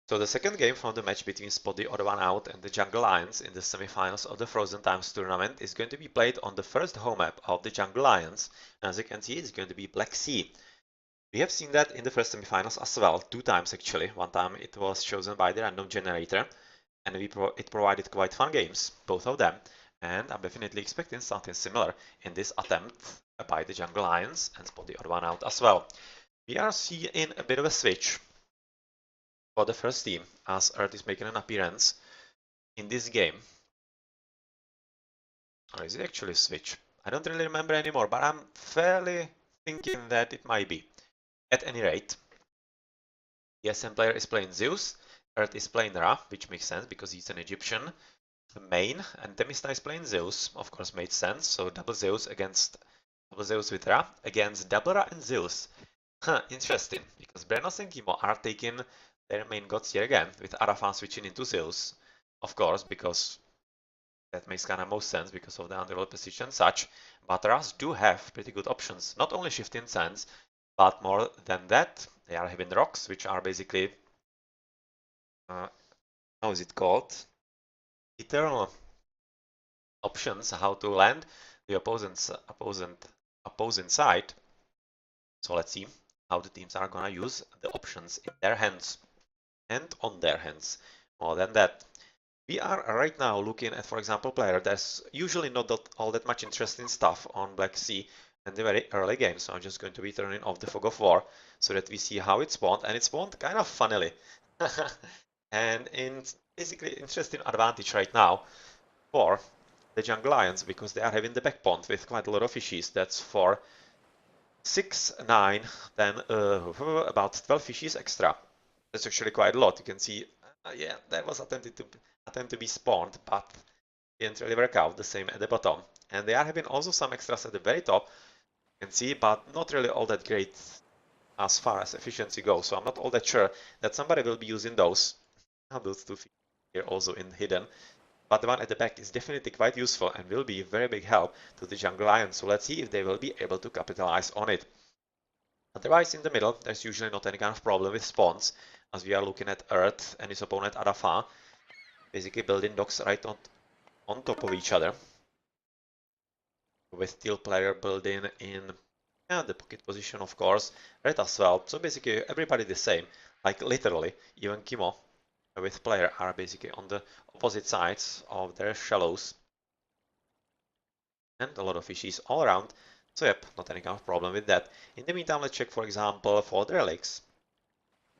So the second game from the match between Spot the Odd One Out and the Jungle Lions in the semifinals of the Frozen Times tournament is going to be played on the first home map of the Jungle Lions. And as you can see, it's going to be Black Sea. We have seen that in the first semifinals as well, 2 times actually. One time it was chosen by the random generator, and it provided quite fun games, both of them. And I'm definitely expecting something similar in this attempt by the Jungle Lions and Spot the Odd One Out as well. We are seeing a bit of a switch for the first team, as Earth is making an appearance in this game. Or is it actually a switch? I don't really remember anymore, but I'm fairly thinking that it might be. At any rate, the SM player is playing Zeus, Earth is playing Ra, which makes sense because he's an Egyptian main, and Themista is playing Zeus, of course made sense, so double Zeus with Ra against double Ra and Zeus. Interesting, because Brenos and Kimo are taking their main gods yet again, with Arafan switching into Zeus, of course, because that makes kind of most sense because of the underworld position and such. But Ras do have pretty good options, not only shifting sands, but more than that, they are having rocks, which are basically, how is it called? Eternal options how to land the opposing side. So let's see how the teams are gonna use the options in their hands and on their hands. More than that, we are right now looking at, for example, player. There's usually not all that much interesting stuff on Black Sea in the very early game, so I'm just going to be turning off the Fog of War so that we see how it spawned, and it spawned kind of funnily. And it's basically interesting advantage right now for the Jungle Lions because they are having the back pond with quite a lot of fishies. That's for 6, 9, then about 12 fishies extra. That's actually quite a lot. You can see, yeah, that was attempt to be spawned, but didn't really work out. The same at the bottom. And they are having also some extras at the very top, you can see, but not really all that great as far as efficiency goes. So I'm not all that sure that somebody will be using those. Those two here also in hidden. But the one at the back is definitely quite useful and will be a very big help to the Jungle Lions. So let's see if they will be able to capitalize on it. Otherwise, in the middle, there's usually not any kind of problem with spawns, as we are looking at Earth and his opponent Adafa, basically building docks right on top of each other, with Teal player building in the pocket position, of course, Red as well. So basically everybody the same, like literally, even Kimo with player are basically on the opposite sides of their shallows. And a lot of fishies all around. So yep, not any kind of problem with that. In the meantime, let's check, for example, for the relics.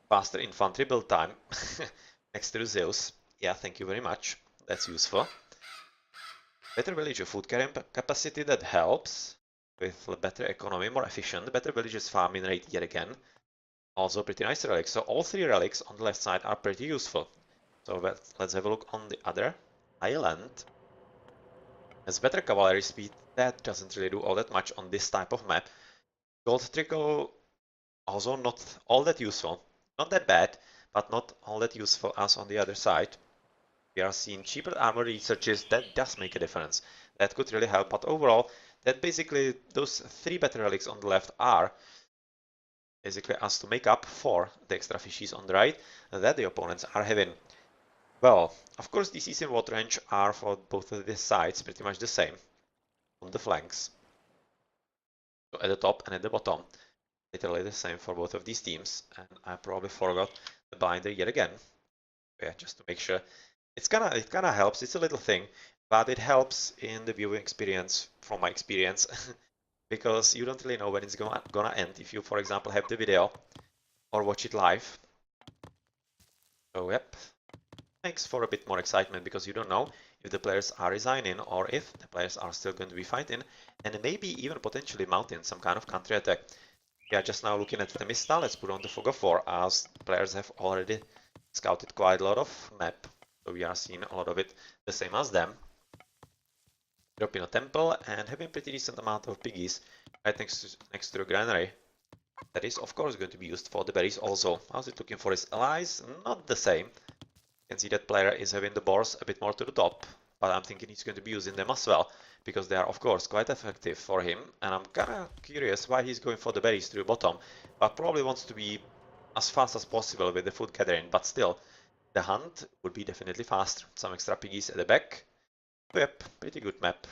Faster infantry build time next to Zeus. Yeah, thank you very much. That's useful. Better villager food carrying capacity, that helps. With better economy, more efficient. Better villagers farming rate yet again. Also pretty nice relics. So all 3 relics on the left side are pretty useful. So let's have a look on the other island. Has better cavalry speed. That doesn't really do all that much on this type of map. Gold trickle, also not all that useful. Not that bad, but not all that useful as on the other side. We are seeing cheaper armor researches. That does make a difference. That could really help, but overall, that basically those 3 better relics on the left are basically as to make up for the extra fishies on the right that the opponents are having. Well, of course, the seas in water range are for both of these sides pretty much the same on the flanks. So at the top and at the bottom, literally the same for both of these teams. And I probably forgot the binder yet again. Yeah, just to make sure. It kind of helps. It's a little thing, but it helps in the viewing experience from my experience because you don't really know when it's gonna end if you, for example, have the video or watch it live. So yep, makes for a bit more excitement because you don't know if the players are resigning or if the players are still going to be fighting and maybe even potentially mounting some kind of counter attack. Yeah, just now looking at the Mista, let's put on the Fog of War as players have already scouted quite a lot of map. So we are seeing a lot of it the same as them. Dropping a temple and having pretty decent amount of piggies right next to the granary. That is of course going to be used for the berries also. How's it looking for his allies? Not the same. You can see that player is having the boars a bit more to the top, but I'm thinking he's going to be using them as well, because they are of course quite effective for him, and I'm kinda curious why he's going for the berries to the bottom, but probably wants to be as fast as possible with the food gathering, but still, the hunt would be definitely faster. Some extra piggies at the back. Yep, pretty good map.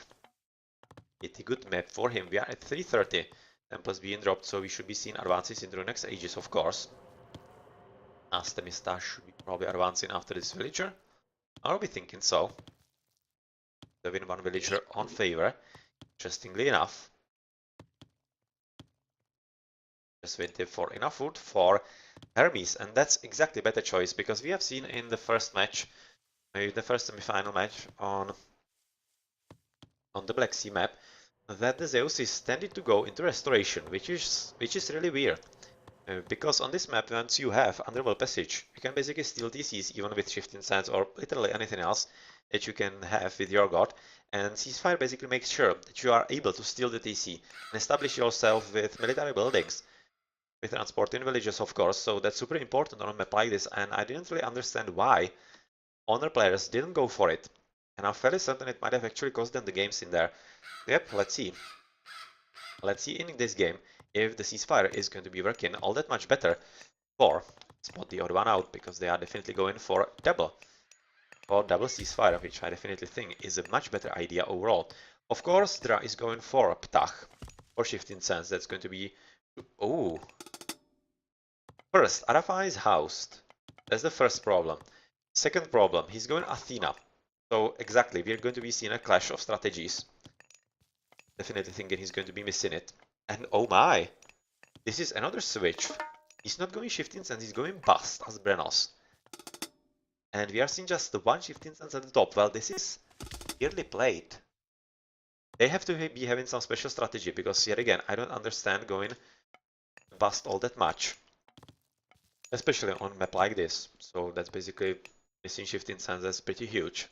Pretty good map for him. We are at 330. Temples being dropped, so we should be seeing advances into the next ages, of course. Astemista should be probably advancing after this villager. I'll be thinking so. The win one villager on favor. Interestingly enough. Just waiting for enough food for Hermes, and that's exactly better choice because we have seen in the first match, maybe the first semi-final match on the Black Sea map, that the Zeus is tending to go into restoration, which is really weird. Because on this map, once you have Underworld Passage, you can basically steal DCs even with Shifting Sands or literally anything else that you can have with your god. And Ceasefire basically makes sure that you are able to steal the DC and establish yourself with military buildings, with transporting villages, of course. So that's super important on a map like this, and I didn't really understand why Honor players didn't go for it. And I'm fairly certain it might have actually cost them the games in there. Yep, let's see. Let's see in this game if the ceasefire is going to be working all that much better, or spot the odd one out, because they are definitely going for double ceasefire, which I definitely think is a much better idea overall. Of course, Dra is going for Ptach, or Shifting Sands. That's going to be... Oh! First, Arafah is housed. That's the first problem. Second problem, he's going Athena. So exactly, we're going to be seeing a clash of strategies. Definitely thinking he's going to be missing it. And oh my! This is another switch. He's not going Shifting Sands, he's going Bust as Brenos. And we are seeing just the one Shifting Sands at the top. Well, this is weirdly played. They have to be having some special strategy, because yet again, I don't understand going Bust all that much. Especially on a map like this. So that's basically missing Shifting Sands, that's pretty huge.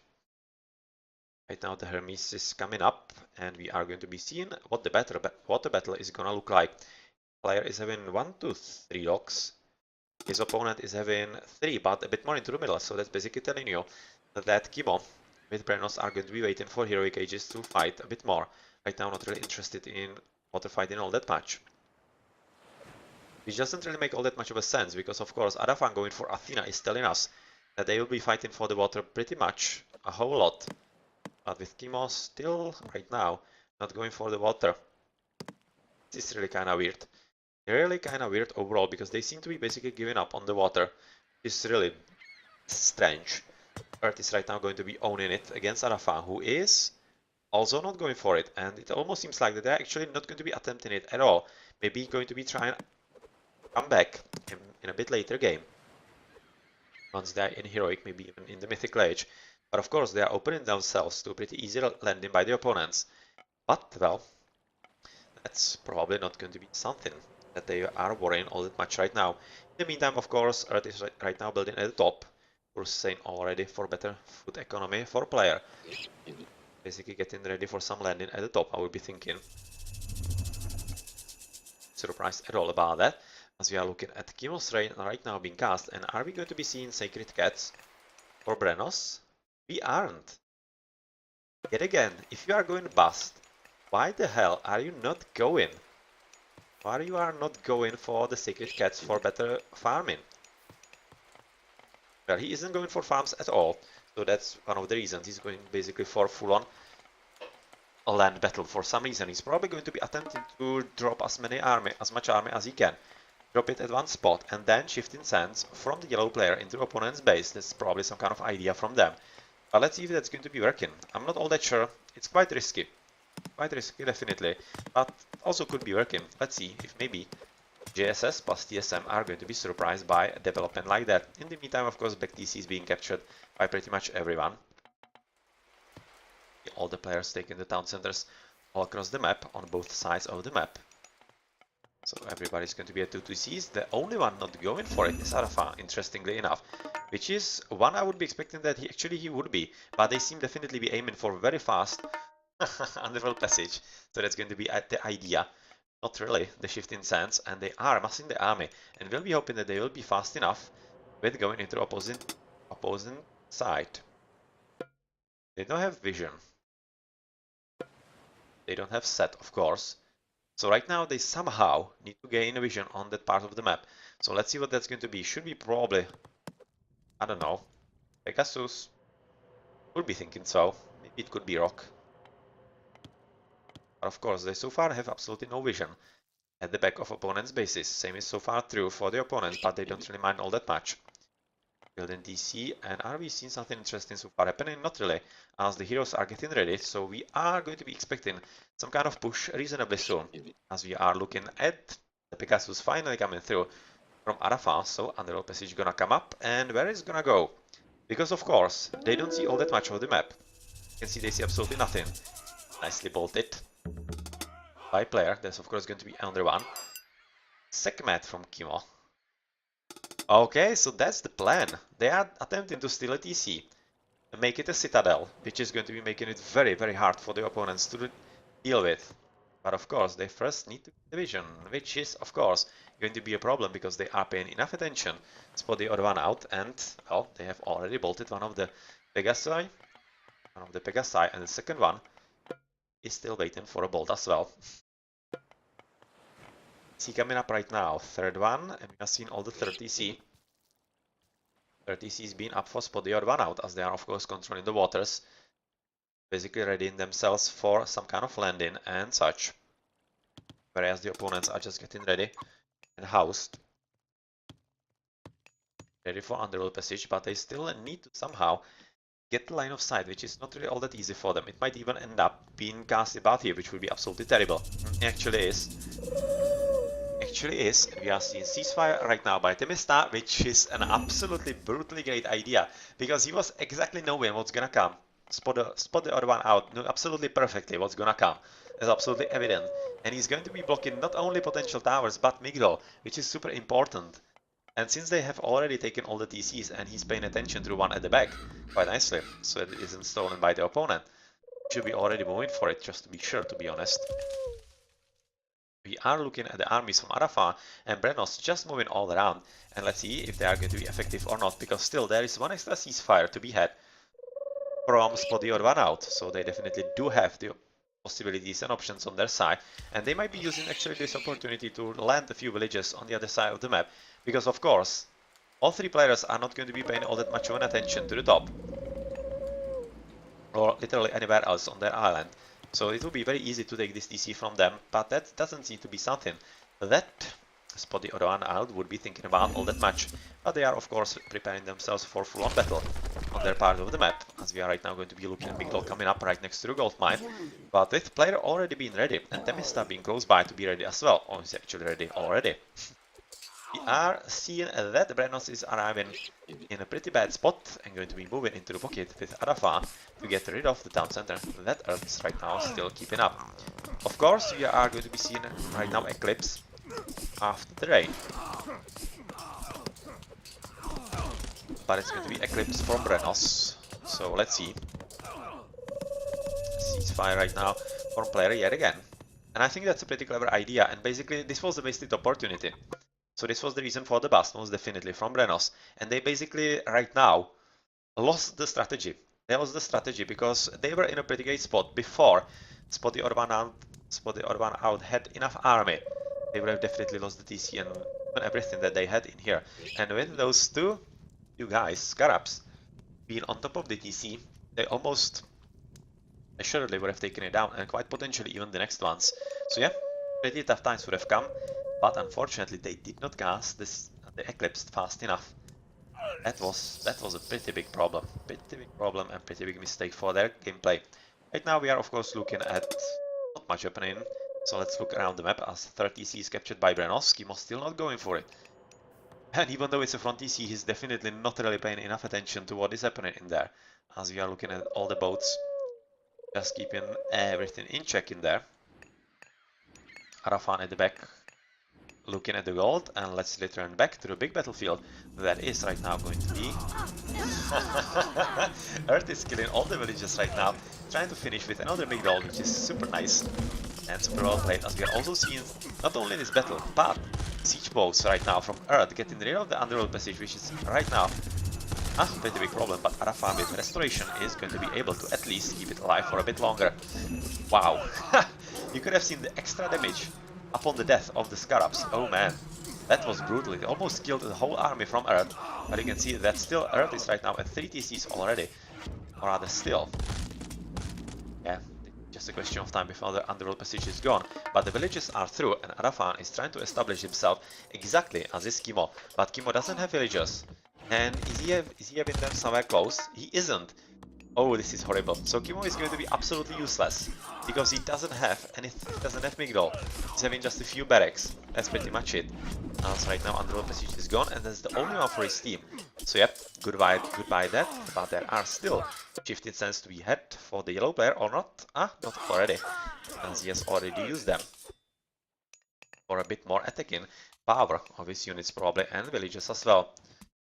Right now the Hermes is coming up, and we are going to be seeing what the battle is gonna look like. Player is having 1, 2, 3 locks. His opponent is having 3, but a bit more into the middle, so that's basically telling you that Kimo with Brenos are going to be waiting for Heroic Ages to fight a bit more. Right now not really interested in water fighting all that much. Which doesn't really make all that much of a sense, because of course Arafan going for Athena is telling us that they will be fighting for the water pretty much a whole lot. But with Kimo still, right now, not going for the water. This is really kinda weird. Really kinda weird overall, because they seem to be basically giving up on the water. It's really strange. Earth is right now going to be owning it against Arafan, who is also not going for it. And it almost seems like that they're actually not going to be attempting it at all. Maybe going to be trying to come back in a bit later game. Once they're in Heroic, maybe even in the Mythical Age. But of course, they are opening themselves to a pretty easy landing by the opponents. But, well, that's probably not going to be something that they are worrying all that much right now. In the meantime, of course, Earth is right now building at the top. We're saying already for better food economy for player. Basically getting ready for some landing at the top, I would be thinking. Surprised at all about that, as we are looking at Kimo's Rain right now being cast. And are we going to be seeing Sacred Cats for Brenos? We aren't. Yet again, if you are going bust, why the hell are you not going? Why you are not going for the Sacred Cats for better farming? Well, he isn't going for farms at all, so that's one of the reasons. He's going basically for full-on a land battle for some reason. He's probably going to be attempting to drop as much army as he can. Drop it at one spot and then Shifting Sands from the yellow player into the opponent's base. That's probably some kind of idea from them. But let's see if that's going to be working. I'm not all that sure. It's quite risky. Quite risky, definitely. But also could be working. Let's see if maybe JSS plus TSM are going to be surprised by a development like that. In the meantime, of course, back TC is being captured by pretty much everyone. All the players taking the town centers all across the map, on both sides of the map. So everybody's going to be at 2 TCs. The only one not going for it is Arafah, interestingly enough. Which is one I would be expecting that he would be. But they seem definitely be aiming for very fast Underworld Passage. So that's going to be the idea. Not really, the Shifting Sands. And they are massing the army. And we'll be hoping that they will be fast enough with going into the opposing side. They don't have vision. They don't have set, of course. So right now they somehow need to gain a vision on that part of the map. So let's see what that's going to be. Should be probably, I don't know, Pegasus. Would be thinking so. Maybe it could be Rock. But of course, they so far have absolutely no vision at the back of opponent's bases. Same is so far true for the opponents, but they don't really mind all that much. Building DC, and are we seeing something interesting so far happening? Not really, as the heroes are getting ready, so we are going to be expecting some kind of push reasonably soon, as we are looking at the Pegasus finally coming through from Arafat, so Underworld Passage gonna come up, and where is gonna go? Because of course, they don't see all that much of the map. You can see they see absolutely nothing. Nicely bolted by player, that's of course going to be under one. Sekmet from Kimo. Okay, so that's the plan. They are attempting to steal a TC and make it a citadel, which is going to be making it very, very hard for the opponents to deal with. But of course, they first need to division, which is, of course, going to be a problem because they are paying enough attention to spot the other one out, and, well, they have already bolted one of the Pegasi, and the second one is still waiting for a bolt as well. TC coming up right now, third one, and we have seen all the third TC. RTC's been up for spot the odd one out, as they are of course controlling the waters, basically readying themselves for some kind of landing and such, whereas the opponents are just getting ready and housed, ready for Underworld Passage, but they still need to somehow get the line of sight, which is not really all that easy for them. It might even end up being casted about here, which would be absolutely terrible. It actually is. We are seeing ceasefire right now by Temesta, which is an absolutely brutally great idea, because he was exactly knowing what's gonna come. Spot the other one out, knew absolutely perfectly what's gonna come. It's absolutely evident. And he's going to be blocking not only potential towers, but Migdol, which is super important. And since they have already taken all the TCs and he's paying attention to one at the back quite nicely, so that it isn't stolen by the opponent, should be already moving for it, just to be sure, to be honest. We are looking at the armies from Arafat and Brenos just moving all around, and let's see if they are going to be effective or not, because still there is one extra ceasefire to be had from spot the other one out, so they definitely do have the possibilities and options on their side, and they might be using actually this opportunity to land a few villages on the other side of the map, because of course all three players are not going to be paying all that much of an attention to the top or literally anywhere else on their island. So it will be very easy to take this TC from them, but that doesn't seem to be something that spot the other one out would be thinking about all that much. But they are of course preparing themselves for full-on battle on their part of the map, as we are right now going to be looking at Migdol coming up right next to the gold mine. But with player already being ready and Temesta being close by to be ready as well, or is actually ready already. We are seeing that Brenos is arriving in a pretty bad spot and going to be moving into the pocket with Arafat to get rid of the town center. That Earth is right now still keeping up. Of course, we are going to be seeing right now Eclipse after the rain. But it's going to be Eclipse from Brenos. So let's see. Ceasefire right now from player yet again. And I think that's a pretty clever idea, and basically this was a wasted opportunity. So this was the reason for the bust, most definitely, from Brenos. And they basically, right now, lost the strategy. That was the strategy, because they were in a pretty great spot before Spot the other one out had enough army. They would have definitely lost the TC and everything that they had in here. And with those two guys, Scarabs, being on top of the TC, they almost assuredly would have taken it down, and quite potentially even the next ones. So yeah, pretty tough times would have come. But unfortunately, they did not cast the Eclipse fast enough. That was a pretty big problem. And pretty big mistake for their gameplay. Right now we are of course looking at not much happening. So let's look around the map as 30C is captured by Brenos. Kimo still not going for it. And even though it's a front TC, he's definitely not really paying enough attention to what is happening in there. As we are looking at all the boats. Just keeping everything in check in there. Arafan at the back, looking at the gold, and let's return back to the big battlefield that is right now going to be Earth is killing all the villages right now, trying to finish with another big gold, which is super nice and super well played, as we are also seeing not only this battle but siege boats right now from Earth getting rid of the Underworld Passage, which is right now a pretty big problem, but Arafat with Restoration is going to be able to at least keep it alive for a bit longer. Wow, you could have seen the extra damage upon the death of the Scarabs. Oh man, That was brutal. It almost killed the whole army from Earth, but you can see that still Earth is right now at 3 TCs already, or rather still. Yeah, just a question of time before the underworld passage is gone, but the villages are through and Arafan is trying to establish himself exactly as is Kimo, but Kimo doesn't have villagers. And is he having them somewhere close? He isn't. Oh, this is horrible. So Kimo is going to be absolutely useless because he doesn't have anything. He doesn't have Migdol. He's having just a few barracks. That's pretty much it. So right now Underworld Passage is gone, and that's the only one for his team. So yep, goodbye that. But there are still 15 cents to be had for the yellow player or not? Ah, not already, as he has already used them for a bit more attacking power of his units probably, and villages as well.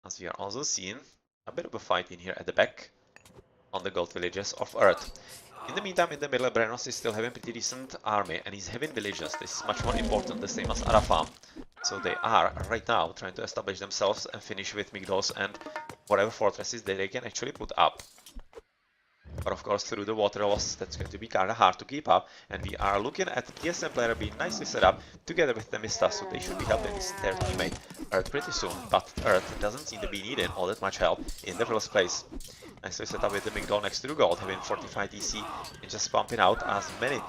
As we are also seeing a bit of a fight in here at the back on the gold villages of Earth. In the meantime, in the middle, Brenos is still having pretty decent army, and he's having villages. This is much more important, the same as Arafam. So they are right now trying to establish themselves and finish with Migdos and whatever fortresses they can actually put up. But of course, through the water loss, that's going to be kind of hard to keep up, and we are looking at the TSM player being nicely set up together with the Mista, so they should be helping their teammate Earth pretty soon, but Earth doesn't seem to be needing all that much help in the first place. Nicely set up with the Migdol next to the gold, having 45 DC and just pumping out as many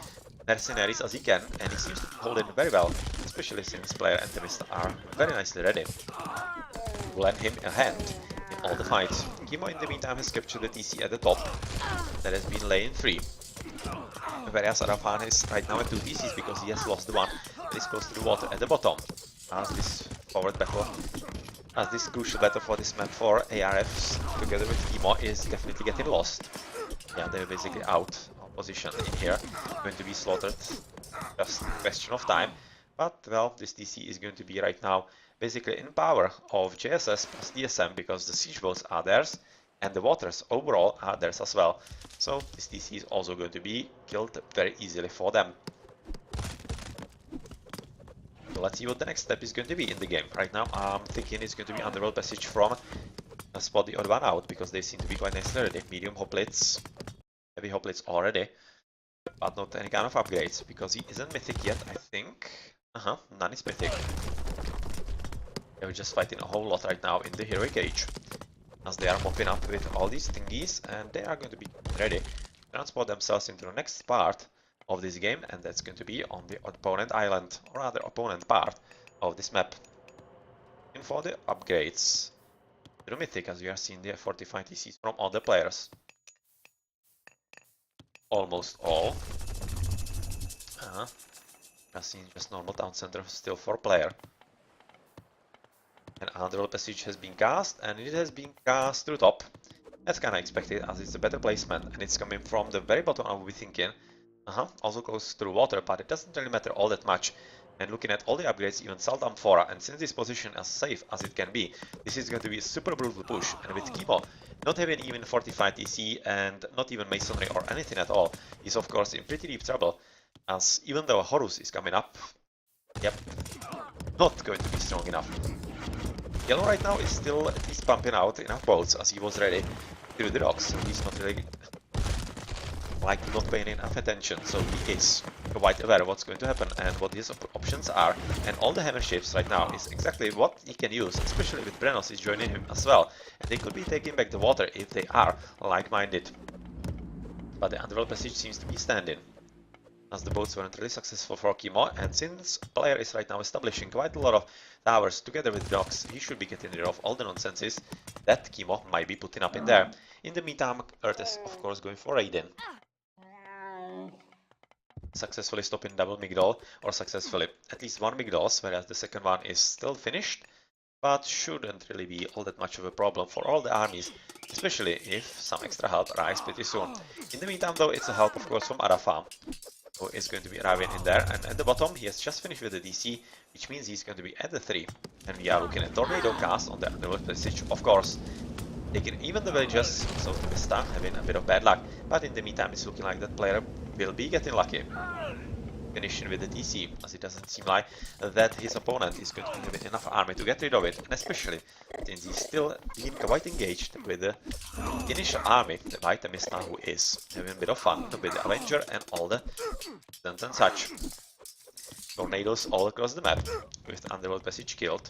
mercenaries as he can, and he seems to be holding very well, especially since player and the Mista are very nicely ready to lend him a hand in all the fights. Kimo in the meantime has captured the TC at the top that has been laying free, whereas Arafan is right now at 2 TCs because he has lost the one that is close to the water at the bottom, as this forward battle, as this crucial battle for this map for ARFs together with Kimo is definitely getting lost. Yeah, they're basically out of position in here, going to be slaughtered, just a question of time. But well, this DC is going to be right now basically in power of JSS plus DSM because the siege boats are theirs and the waters overall are theirs as well. So this DC is also going to be killed very easily for them. So let's see what the next step is going to be in the game. Right now I'm thinking it's going to be Underworld Passage from a spot the odd one out because they seem to be quite nicely ready. Medium hoplites, heavy hoplites already, but not any kind of upgrades because he isn't mythic yet, I think. None is mythic. They're just fighting a whole lot right now in the heroic age, as they are mopping up with all these thingies, and they are going to be ready to transport themselves into the next part of this game, and that's going to be on the opponent island, or rather opponent part of this map. And for the upgrades to the mythic, as we are seeing the 45 TCs from all the players. Almost all. I've seen just normal town center still for player. And Underworld Passage has been cast, and it has been cast through top. That's kinda expected, as it's a better placement, and it's coming from the very bottom, I would be thinking. Also goes through water, but it doesn't really matter all that much. And looking at all the upgrades, even Salt Amphora, and since this position as safe as it can be, this is going to be a super brutal push. And with Kimo not having even 45 TC and not even Masonry or anything at all, he's of course in pretty deep trouble, as even though Horus is coming up, yep, not going to be strong enough. Yellow right now is still at least pumping out enough bolts as he was ready through the rocks. He's not really like not paying enough attention, so he is quite aware of what's going to happen and what his options are, and all the hammer shapes right now is exactly what he can use, especially with Brenos is joining him as well, and they could be taking back the water if they are like-minded. But the Underworld Passage seems to be standing, as the boats weren't really successful for Kimo, and since player is right now establishing quite a lot of towers together with docks, he should be getting rid of all the nonsenses that Kimo might be putting up in there. In the meantime, Earth is of course going for Raiden, successfully stopping double Migdol, or successfully at least one Migdols, whereas the second one is still finished, but shouldn't really be all that much of a problem for all the armies, especially if some extra help arrives pretty soon. In the meantime though, it's a help of course from Arafam, who is going to be arriving in there, and at the bottom he has just finished with the DC, which means he's going to be at the 3, and we are looking at Tornado cast on the Underworld Passage, of course, taking even the villagers, so the Vista having a bit of bad luck, but in the meantime it's looking like that player will be getting lucky, finishing with the DC, as it doesn't seem like that his opponent is going to have enough army to get rid of it, and especially since he's still being quite engaged with the initial army, the Vitamista, who is having a bit of fun with the Avenger and all the stunts and such. tornadoes all across the map with underworld passage killed.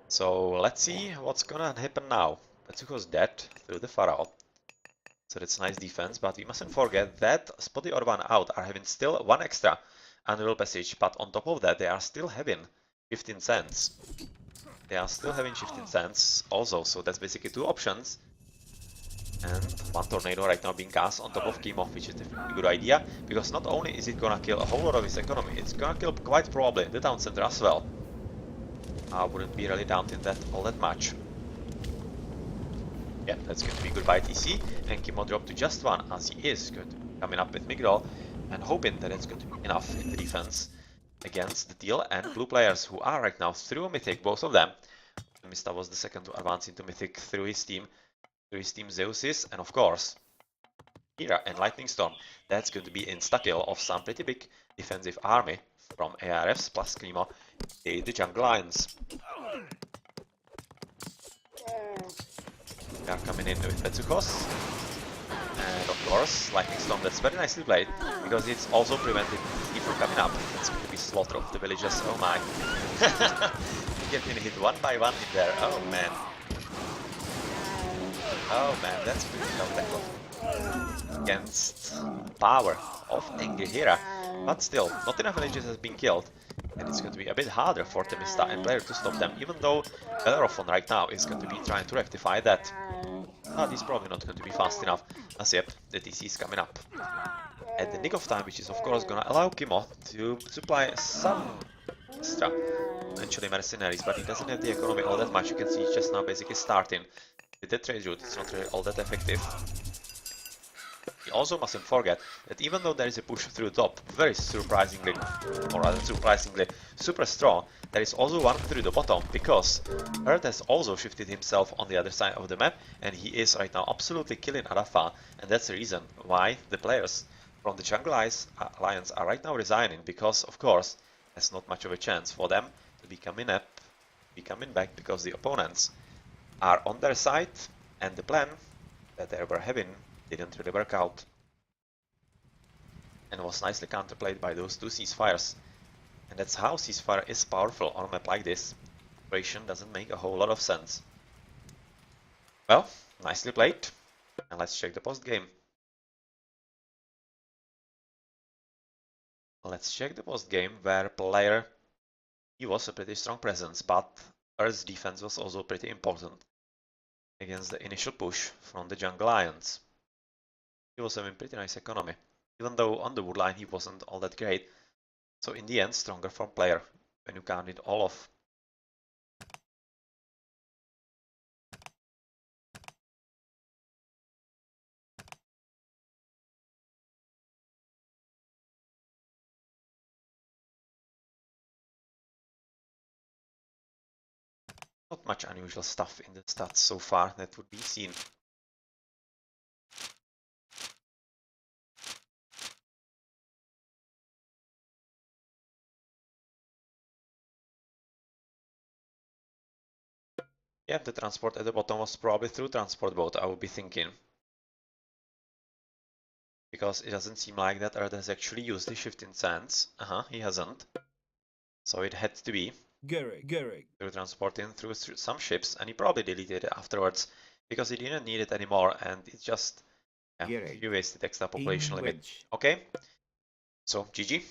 So let's see what's gonna happen now. Petsucho's dead through the Pharaoh. So that's nice defense, but we mustn't forget that Spotty or One Out are having still one extra underworld passage, but on top of that they are still having 15 cents. They are still having 15 cents also, so that's basically two options. And one tornado right now being cast on top of Chemo, which is definitely a good idea, because not only is it gonna kill a whole lot of his economy, it's gonna kill quite probably the town center as well. I wouldn't be really doubting that all that much. Yeah, that's going to be good by TC, and Chemo dropped to just one, as he is going to be coming up with Migdol, and hoping that it's going to be enough in the defense against the Teal and Blue players, who are right now through Mythic, both of them. Mista was the second to advance into Mythic through his team Zeusis, and of course, Hera and Lightning Storm. That's going to be insta-kill of some pretty big defensive army from ARFs plus Klimo, the Jungle Lions. They are coming in with Petsuchos. And of course, Lightning Storm, that's very nicely played, because it's also preventing TC from coming up. It's going to be slaughter of the villagers, oh my. Getting hit one by one in there, oh man. Oh man, that's pretty tough tackle against power of Angry Hera. But still, not enough villages has been killed, and it's going to be a bit harder for Temista and player to stop them, even though Bellerophon right now is going to be trying to rectify that. But he's probably not going to be fast enough, as yep, the TC is coming up at the nick of time, which is of course gonna allow Kimo to supply some extra, eventually mercenaries, but he doesn't have the economy all that much. You can see he's just now basically starting with the trade route. It's not really all that effective. You also mustn't forget that even though there is a push through top, very surprisingly, or rather surprisingly, super strong, there is also one through the bottom, because Earth has also shifted himself on the other side of the map, and he is right now absolutely killing Arafa, and that's the reason why the players from the Jungle Alliance are right now resigning, because of course there's not much of a chance for them to be coming back, because the opponents are on their side, and the plan that they were having didn't really work out, and was nicely counterplayed by those two ceasefires. And that's how ceasefire is powerful on a map like this. Operation doesn't make a whole lot of sense. Well, nicely played, and let's check the post game. Let's check the post game, where player, he was a pretty strong presence, but Earth's defense was also pretty important against the initial push from the Jungle Lions. He was having pretty nice economy, even though on the wood line he wasn't all that great. So in the end, stronger from player when you count it all off. Not much unusual stuff in the stats so far that would be seen. Yeah, the transport at the bottom was probably through transport boat, I would be thinking. Because it doesn't seem like that Earth has actually used the shifting sands. He hasn't. So it had to be through transporting through some ships, and he probably deleted it afterwards because he didn't need it anymore, and it just, yeah, you wasted extra population limit. Okay, so GG.